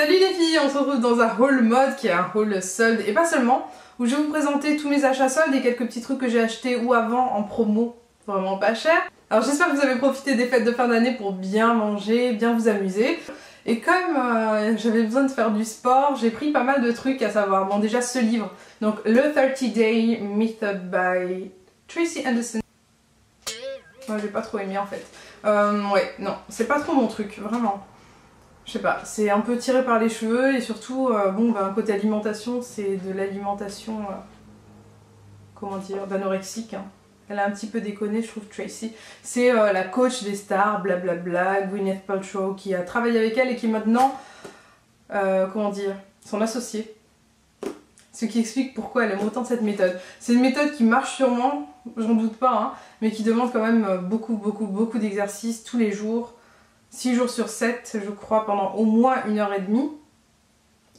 Salut les filles, on se retrouve dans un haul mode qui est un haul solde et pas seulement, où je vais vous présenter tous mes achats soldes et quelques petits trucs que j'ai achetés ou avant en promo, vraiment pas cher. Alors j'espère que vous avez profité des fêtes de fin d'année pour bien manger, bien vous amuser. Et comme j'avais besoin de faire du sport, j'ai pris pas mal de trucs à savoir. Bon déjà ce livre, donc le 30 Day Method by Tracy Anderson. Moi j'ai pas trop aimé en fait. Ouais, non, c'est pas trop mon truc, vraiment. Je sais pas, c'est un peu tiré par les cheveux et surtout, côté alimentation, c'est de l'alimentation, comment dire, d'anorexique. Hein. Elle a un petit peu déconné, je trouve, Tracy. C'est la coach des stars, blablabla, Gwyneth Paltrow, qui a travaillé avec elle et qui est maintenant, comment dire, son associée. Ce qui explique pourquoi elle aime autant cette méthode. C'est une méthode qui marche sûrement, j'en doute pas, hein, mais qui demande quand même beaucoup d'exercices tous les jours. 6 jours sur 7, je crois, pendant au moins 1h30.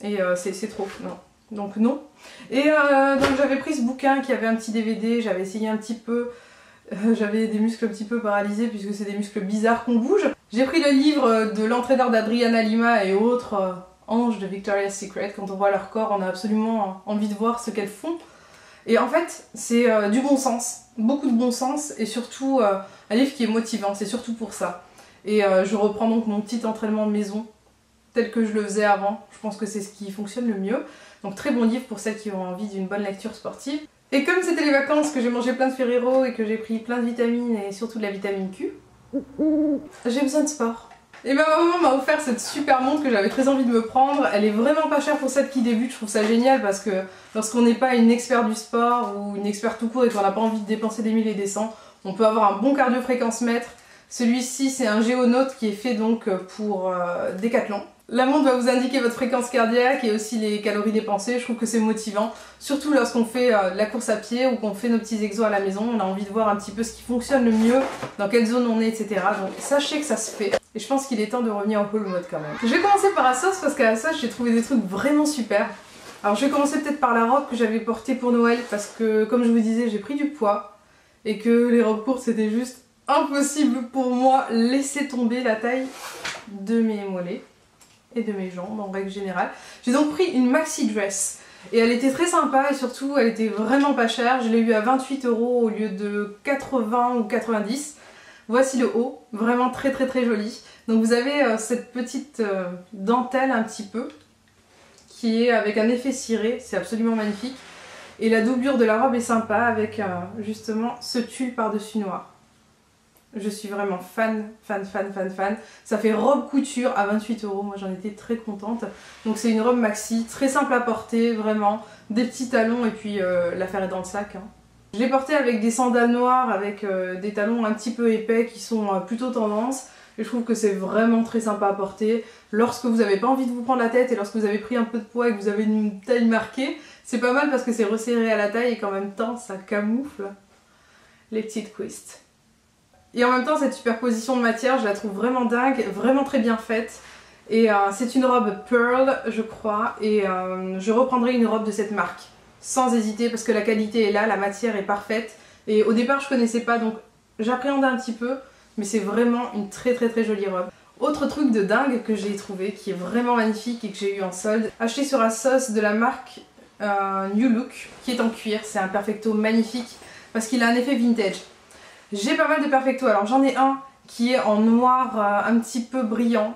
Et c'est trop, non. Donc non. Et donc j'avais pris ce bouquin qui avait un petit DVD, j'avais essayé un petit peu. J'avais des muscles un petit peu paralysés puisque c'est des muscles bizarres qu'on bouge. J'ai pris le livre de l'entraîneur d'Adriana Lima et autres anges de Victoria's Secret. Quand on voit leur corps, on a absolument envie de voir ce qu'elles font. Et en fait, c'est du bon sens. Beaucoup de bon sens et surtout un livre qui est motivant, c'est surtout pour ça. Et je reprends donc mon petit entraînement de maison tel que je le faisais avant. Je pense que c'est ce qui fonctionne le mieux. Donc très bon livre pour celles qui ont envie d'une bonne lecture sportive. Et comme c'était les vacances, que j'ai mangé plein de Ferrero et que j'ai pris plein de vitamines et surtout de la vitamine Q, j'ai besoin de sport. Et ma maman m'a offert cette super montre que j'avais très envie de me prendre. Elle est vraiment pas chère pour celles qui débutent, je trouve ça génial parce que lorsqu'on n'est pas une experte du sport ou une experte tout court et qu'on n'a pas envie de dépenser des milliers et des cents, on peut avoir un bon cardio-fréquence-mètre. Celui-ci c'est un Géonote qui est fait donc pour Decathlon. La montre va vous indiquer votre fréquence cardiaque et aussi les calories dépensées. Je trouve que c'est motivant, surtout lorsqu'on fait de la course à pied ou qu'on fait nos petits exos à la maison. On a envie de voir un petit peu ce qui fonctionne le mieux, dans quelle zone on est, etc. Donc sachez que ça se fait. Et je pense qu'il est temps de revenir en haul mode quand même. Je vais commencer par Asos parce qu'à Asos j'ai trouvé des trucs vraiment super. Alors je vais commencer peut-être par la robe que j'avais portée pour Noël parce que comme je vous disais j'ai pris du poids et que les robes courtes c'était juste impossible pour moi laisser tomber la taille de mes mollets et de mes jambes en règle générale. J'ai donc pris une maxi dress et elle était très sympa et surtout elle était vraiment pas chère. Je l'ai eu à 28 € au lieu de 80 ou 90. Voici le haut, vraiment très joli. Donc vous avez cette petite dentelle un petit peu qui est avec un effet ciré, c'est absolument magnifique. Et la doublure de la robe est sympa avec justement ce tulle par-dessus noir. Je suis vraiment fan. Ça fait robe couture à 28 €, moi j'en étais très contente. Donc c'est une robe maxi, très simple à porter, vraiment. Des petits talons et puis l'affaire est dans le sac. Hein. Je l'ai portée avec des sandales noires, avec des talons un petit peu épais qui sont plutôt tendance. Et je trouve que c'est vraiment très sympa à porter. Lorsque vous n'avez pas envie de vous prendre la tête et lorsque vous avez pris un peu de poids et que vous avez une taille marquée, c'est pas mal parce que c'est resserré à la taille et qu'en même temps ça camoufle les petites cuisses. Et en même temps, cette superposition de matière, je la trouve vraiment dingue, vraiment très bien faite. Et c'est une robe Pearl, je crois, et je reprendrai une robe de cette marque, sans hésiter, parce que la qualité est là, la matière est parfaite. Et au départ, je connaissais pas, donc j'appréhendais un petit peu, mais c'est vraiment une très jolie robe. Autre truc de dingue que j'ai trouvé, qui est vraiment magnifique et que j'ai eu en solde, acheté sur Asos de la marque New Look, qui est en cuir. C'est un perfecto magnifique, parce qu'il a un effet vintage. J'ai pas mal de perfecto, alors j'en ai un qui est en noir un petit peu brillant,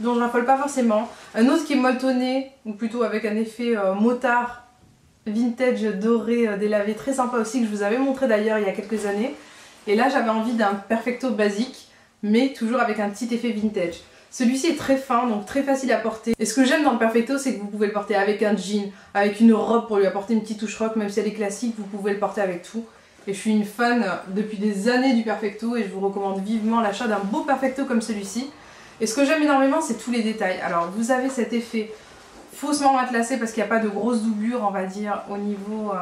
dont je raffole pas forcément. Un autre qui est molletonné, ou plutôt avec un effet motard vintage doré délavé, très sympa aussi, que je vous avais montré d'ailleurs il y a quelques années. Et là j'avais envie d'un perfecto basique, mais toujours avec un petit effet vintage. Celui-ci est très fin, donc très facile à porter. Et ce que j'aime dans le perfecto, c'est que vous pouvez le porter avec un jean, avec une robe pour lui apporter une petite touche rock, même si elle est classique, vous pouvez le porter avec tout. Et je suis une fan depuis des années du perfecto et je vous recommande vivement l'achat d'un beau perfecto comme celui-ci. Et ce que j'aime énormément, c'est tous les détails. Alors vous avez cet effet faussement matelassé parce qu'il n'y a pas de grosse doublure, on va dire, au niveau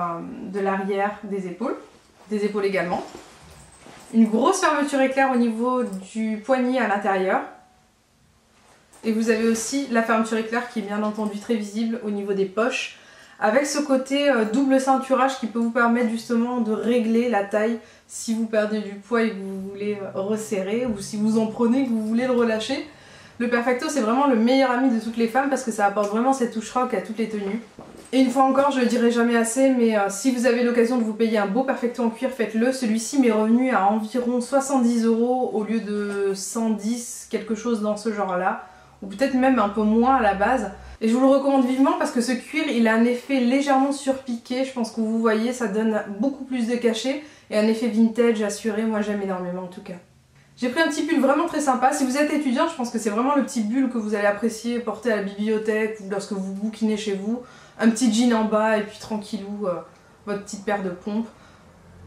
de l'arrière des épaules également. Une grosse fermeture éclair au niveau du poignet à l'intérieur. Et vous avez aussi la fermeture éclair qui est bien entendu très visible au niveau des poches. Avec ce côté double ceinturage qui peut vous permettre justement de régler la taille si vous perdez du poids et que vous voulez resserrer ou si vous en prenez et que vous voulez le relâcher. Le Perfecto c'est vraiment le meilleur ami de toutes les femmes parce que ça apporte vraiment cette touche rock à toutes les tenues. Et une fois encore, je le dirai jamais assez, mais si vous avez l'occasion de vous payer un beau Perfecto en cuir, faites-le. Celui-ci m'est revenu à environ 70 € au lieu de 110, quelque chose dans ce genre-là. Ou peut-être même un peu moins à la base. Et je vous le recommande vivement parce que ce cuir, il a un effet légèrement surpiqué. Je pense que vous voyez, ça donne beaucoup plus de cachet. Et un effet vintage assuré, moi j'aime énormément en tout cas. J'ai pris un petit pull vraiment très sympa. Si vous êtes étudiant, je pense que c'est vraiment le petit pull que vous allez apprécier porter à la bibliothèque ou lorsque vous bouquinez chez vous. Un petit jean en bas et puis tranquillou, votre petite paire de pompes.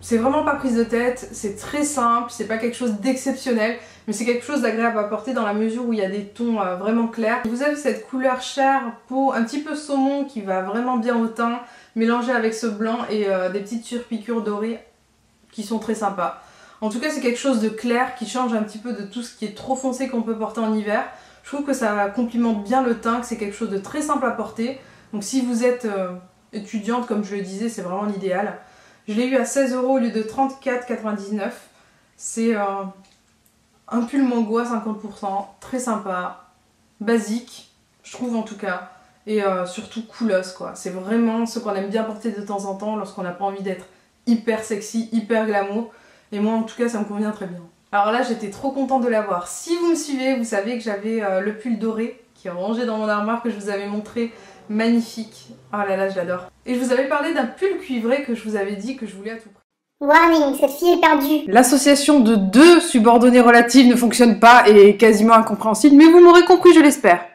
C'est vraiment pas prise de tête, c'est très simple, c'est pas quelque chose d'exceptionnel, mais c'est quelque chose d'agréable à porter dans la mesure où il y a des tons vraiment clairs. Vous avez cette couleur chair, peau, un petit peu saumon qui va vraiment bien au teint, mélangé avec ce blanc et des petites surpiqûres dorées qui sont très sympas. En tout cas, c'est quelque chose de clair qui change un petit peu de tout ce qui est trop foncé qu'on peut porter en hiver. Je trouve que ça complimente bien le teint, que c'est quelque chose de très simple à porter. Donc si vous êtes étudiante, comme je le disais, c'est vraiment l'idéal. Je l'ai eu à 16 € au lieu de 34,99 €. C'est un pull mango à 50%, très sympa, basique, je trouve en tout cas, et surtout coolos quoi. C'est vraiment ce qu'on aime bien porter de temps en temps lorsqu'on n'a pas envie d'être hyper sexy, hyper glamour. Et moi en tout cas ça me convient très bien. Alors là j'étais trop contente de l'avoir. Si vous me suivez, vous savez que j'avais le pull doré qui est rangé dans mon armoire que je vous avais montré. Magnifique. Oh là là, je l'adore. Et je vous avais parlé d'un pull cuivré que je vous avais dit que je voulais à tout prix. Warning, cette fille est perdue. L'association de deux subordonnées relatives ne fonctionne pas et est quasiment incompréhensible, mais vous m'aurez compris, je l'espère.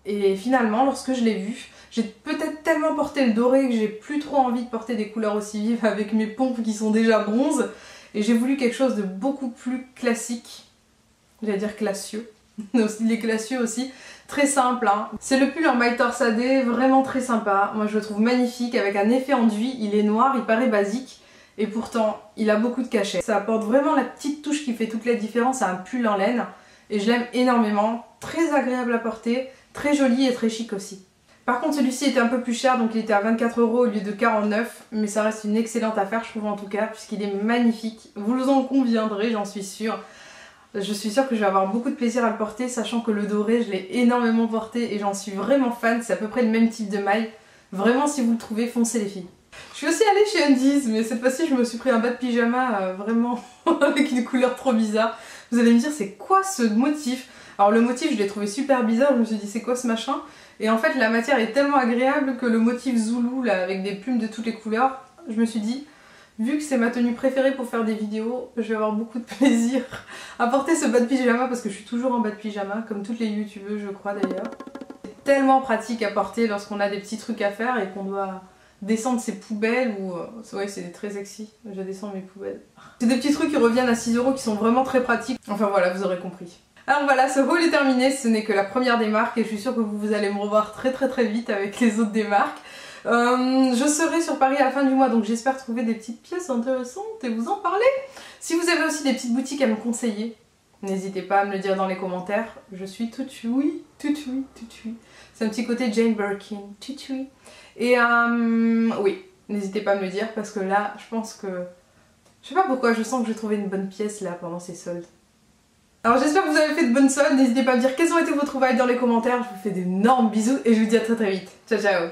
Et finalement, lorsque je l'ai vu, j'ai peut-être tellement porté le doré que j'ai plus trop envie de porter des couleurs aussi vives avec mes pompes qui sont déjà bronzes. Et j'ai voulu quelque chose de beaucoup plus classique. J'allais dire classieux. Les classieux aussi. Très simple, hein. C'est le pull en maille torsadée, vraiment très sympa. Moi je le trouve magnifique avec un effet enduit. Il est noir, il paraît basique et pourtant il a beaucoup de cachet. Ça apporte vraiment la petite touche qui fait toute la différence à un pull en laine et je l'aime énormément. Très agréable à porter, très joli et très chic aussi. Par contre celui-ci était un peu plus cher, donc il était à 24 € au lieu de 49, mais ça reste une excellente affaire je trouve en tout cas puisqu'il est magnifique. Vous en conviendrez, j'en suis sûre. Je suis sûre que je vais avoir beaucoup de plaisir à le porter, sachant que le doré, je l'ai énormément porté et j'en suis vraiment fan. C'est à peu près le même type de maille. Vraiment, si vous le trouvez, foncez les filles. Je suis aussi allée chez Undies, mais cette fois-ci, je me suis pris un bas de pyjama vraiment avec une couleur trop bizarre. Vous allez me dire, c'est quoi ce motif? Alors le motif, je l'ai trouvé super bizarre. Je me suis dit, c'est quoi ce machin? Et en fait, la matière est tellement agréable que le motif Zoulou, là, avec des plumes de toutes les couleurs, je me suis dit... Vu que c'est ma tenue préférée pour faire des vidéos, je vais avoir beaucoup de plaisir à porter ce bas de pyjama parce que je suis toujours en bas de pyjama, comme toutes les youtubeuses je crois d'ailleurs. C'est tellement pratique à porter lorsqu'on a des petits trucs à faire et qu'on doit descendre ses poubelles ou... ouais, c'est très sexy, je descends mes poubelles. C'est des petits trucs qui reviennent à 6 € qui sont vraiment très pratiques. Enfin voilà, vous aurez compris. Alors voilà, ce haul est terminé, ce n'est que la première des marques et je suis sûre que vous allez me revoir très vite avec les autres des marques. Je serai sur Paris à la fin du mois donc j'espère trouver des petites pièces intéressantes et vous en parler. Si vous avez aussi des petites boutiques à me conseiller, n'hésitez pas à me le dire dans les commentaires. Je suis toute oui, toute oui. C'est un petit côté Jane Birkin, toute oui. Et oui, n'hésitez pas à me le dire parce que là, je pense que... Je sais pas pourquoi, je sens que je vais trouver une bonne pièce là pendant ces soldes. Alors j'espère que vous avez fait de bonnes soldes, n'hésitez pas à me dire quelles ont été vos trouvailles dans les commentaires. Je vous fais d'énormes bisous et je vous dis à très vite. Ciao ciao.